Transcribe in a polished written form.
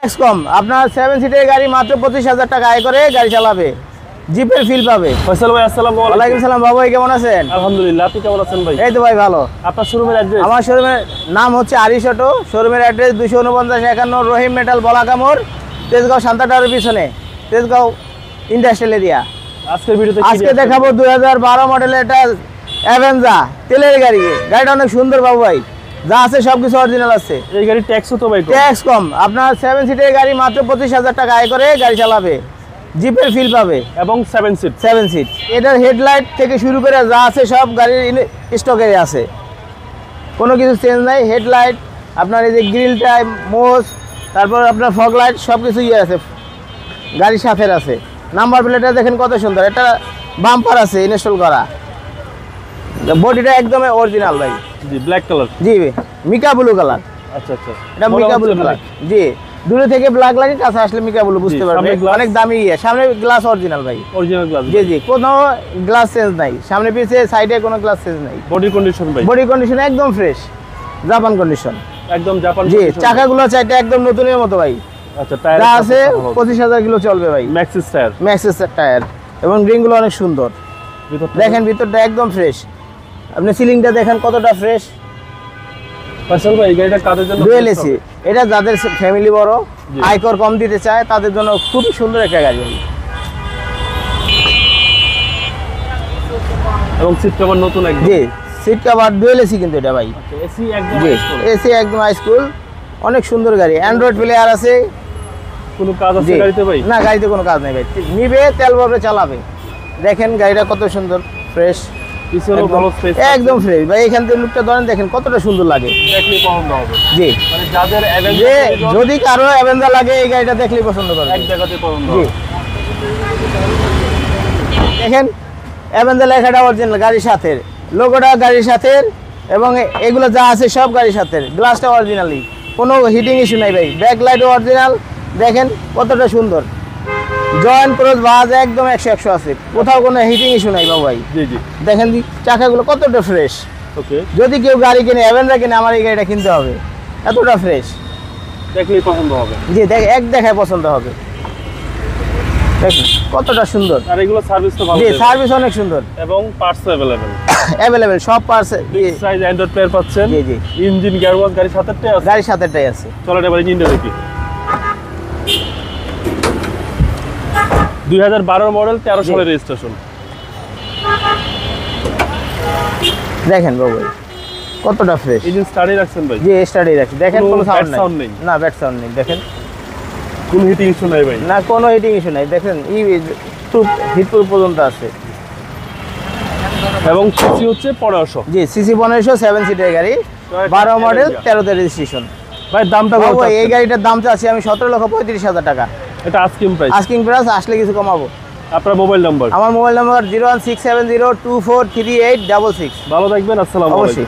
কম আপনার 7 সিটের গাড়ি মাত্র 25,000 টাকা আয় করে গাড়ি চালাবে, জিপের ফিল পাবে। ফয়সাল ভাই আসসালামু আলাইকুম। ওয়ালাইকুম সালাম বাবু, কেমন আছেন? আলহামদুলিল্লাহ, আপনি কেমন আছেন ভাই? এই তো ভাই ভালো। আপনার শোরুমের অ্যাড্রেস? আমার শোরুমের নাম হচ্ছে আরিশ অটো, শোরুমের অ্যাড্রেস 249-51 রহিম মেটাল বলাকামোড়, তেজগাঁও শান্তা টাওয়ারের পিছনে, তেজগাঁও ইন্ডাস্ট্রিয়াল এরিয়া। আজকের ভিডিওতে আজকে দেখাবো 2012 মডেলের একটা অ্যাভেঞ্জা তেলের গাড়ি। গাড়িটা অনেক সুন্দর বাবু ভাই, যা আছে সবকিছু অরিজিনাল আছে। এই গাড়ি ট্যাক্সও তো ভাই কম। ট্যাক্স কম আপনার 7 সিটের গাড়ি মাত্র 25,000 টাকা আয় করে গাড়ি চালাবে, জিপের ফিল পাবে এবং 7 সিট। 7 সিট। এটার হেডলাইট থেকে শুরু করে যা আছে সব গাড়ির স্টকে আছে, কোনো কিছু চেঞ্জ নাই। হেডলাইট আপনার এই যে গ্রিল টাইপ মোজ, তারপর আপনার ফগ লাইট সব কিছু ইয়ে আছে, গাড়ির সাথে আছে। নাম্বার প্লেটটা দেখেন কত সুন্দর, একটা বাম্পার আছে ইনস্টল করা। বডিটা একদম অরিজিনাল ভাই। জি, ব্ল্যাক কালার। জি মিকা ব্লু কালার। আচ্ছা আচ্ছা, এটা মিকা ব্লু কালার। জি, দূরে থেকে ব্ল্যাক লাগে, কাছে আসলে মিকা ব্লু বুঝতে পারবে। অনেক দামি ইয়ে, সামনে গ্লাস অরিজিনাল ভাই, অরিজিনাল গ্লাস। জি জি, কোনো গ্লাস চেঞ্জ নাই, সামনে পিছে সাইডে কোনো গ্লাস চেঞ্জ নাই। বডি কন্ডিশন ভাই? বডি কন্ডিশন একদম ফ্রেশ, জাপান কন্ডিশন। একদম জাপান জি, কন্ডিশন। চাকাগুলো চাইতে একদম নতুনের মতো ভাই। আচ্ছা, টায়ার যা আছে 25,000 কিলো চলবে ভাই। Maxxis tyre. ম্যাক্সিস টায়ার এবং রিংগুলো অনেক সুন্দর। দেখেন ভিতরটা একদম ফ্রেশ, আপনি সিলিংটা দেখেন কতটা ফ্রেশ। ফয়সাল ভাই, এই গাড়িটা কাদের জন্য? ডুয়েল এসি, এটা যাদের ফ্যামিলি বড়, আয়কর কম দিতে চায় তাদের জন্য খুবই সুন্দর একটা গাড়ি। এবং সিট কভার নতুন একদম। জি, সিট কভার ডুয়েল এসি কিন্তু এটা ভাই। এসি একদম জি, এসি একদম হাই স্কুল, অনেক সুন্দর গাড়ি। অ্যান্ড্রয়েড প্লেয়ার আছে। কোনো কাজ আছে গাড়িতে ভাই? না, গাড়িতে কোনো কাজ নেই ভাই, নিবে তেল ভরবে চালাবে। দেখেন গাড়িটা কত সুন্দর ফ্রেশ, পিছনেও ভালো স্পেস, একদম ফ্রেশ ভাই। এখান থেকে লুকটা ধরেন, দেখেন কতটা সুন্দর লাগে, দেখলে পছন্দ হবে। জি। মানে যাদের যে যদি কারো অ্যাভেঞ্জার লাগে এই গাড়িটা দেখলেই পছন্দ করবে, এক জায়গাতে পছন্দ জি। হবে। দেখেন অ্যাভেঞ্জার লেখাটা অরিজিনাল, গাড়ির সাথে লোগোটা গাড়ির সাথে, এবং এগুলো যা আছে সব গাড়ির সাথে। গ্লাসটা অরিজিনালি, কোনো হিটিং ইস্যু নাই ভাই। ব্যাক লাইটও অরিজিনাল, দেখেন কতটা সুন্দর। জয়েন্ট ক্রস বাজ একদম 100 আছে, কোথাও কোনো হিটিং ইস্যু নাই বাবু ভাই। জি জি, দেখেন চাকাগুলো কতটা ফ্রেশ। ওকে। যদি কেউ গাড়ি কিনে, অ্যাভেঞ্জার কিনে, আমার এই গাড়িটা কিনতে হবে, এতটা ফ্রেশ। দেখলেই পছন্দ হবে। জি, এক দেখায় পছন্দ হবে। দেখুন কতটা সুন্দর। আর এগুলো সার্ভিস তো ভালো। জি, সার্ভিস অনেক সুন্দর এবং পার্টস अवेलेबल। অ্যাভেলেবেল সব পার্টস। সাইজ অ্যান্ড্রয়েড প্লেয়ার পাচ্ছেন। জি জি, ইঞ্জিন গিয়ারবক্স গাড়ির সাথেটাই আছে। গাড়ির সাথেটাই আছে। চলেন এবার ইঞ্জিনটা দেখি। 2012 মডেল, 13 সালের রেজিস্ট্রেশন। দেখেন বাবু কতটা ফ্রেশ। ইঞ্জিন স্টার্টই রাখছেন ভাই? জি, স্টার্টই রাখছি। দেখেন কোনো সাউন্ড নেই। না, ব্যাড সাউন্ড নেই। দেখেন কোনো হিটিং ইস্যু নাই ভাই? না, কোনো হিটিং ইস্যু নাই। দেখেন হিটপ্রুফ পর্যন্ত আছে। এবং সিসি হচ্ছে 1500। জি, সিসি 1500, 7 সিটের গাড়ি, 12 মডেল, 13তে রেজিস্ট্রেশন। ভাই দামটা বাবু কত? এই গাড়িটার দাম চাচ্ছি আমি 17,35,000 টাকা। এটা আস্কিং প্রাইস। আস্কিং প্রাইস, আসলে কিছু কমাবো। আপনার মোবাইল নাম্বার? আমার মোবাইল নাম্বার 01670243866। ভালো থাকবেন, আসসালামু আলাইকুম। অবশ্যই।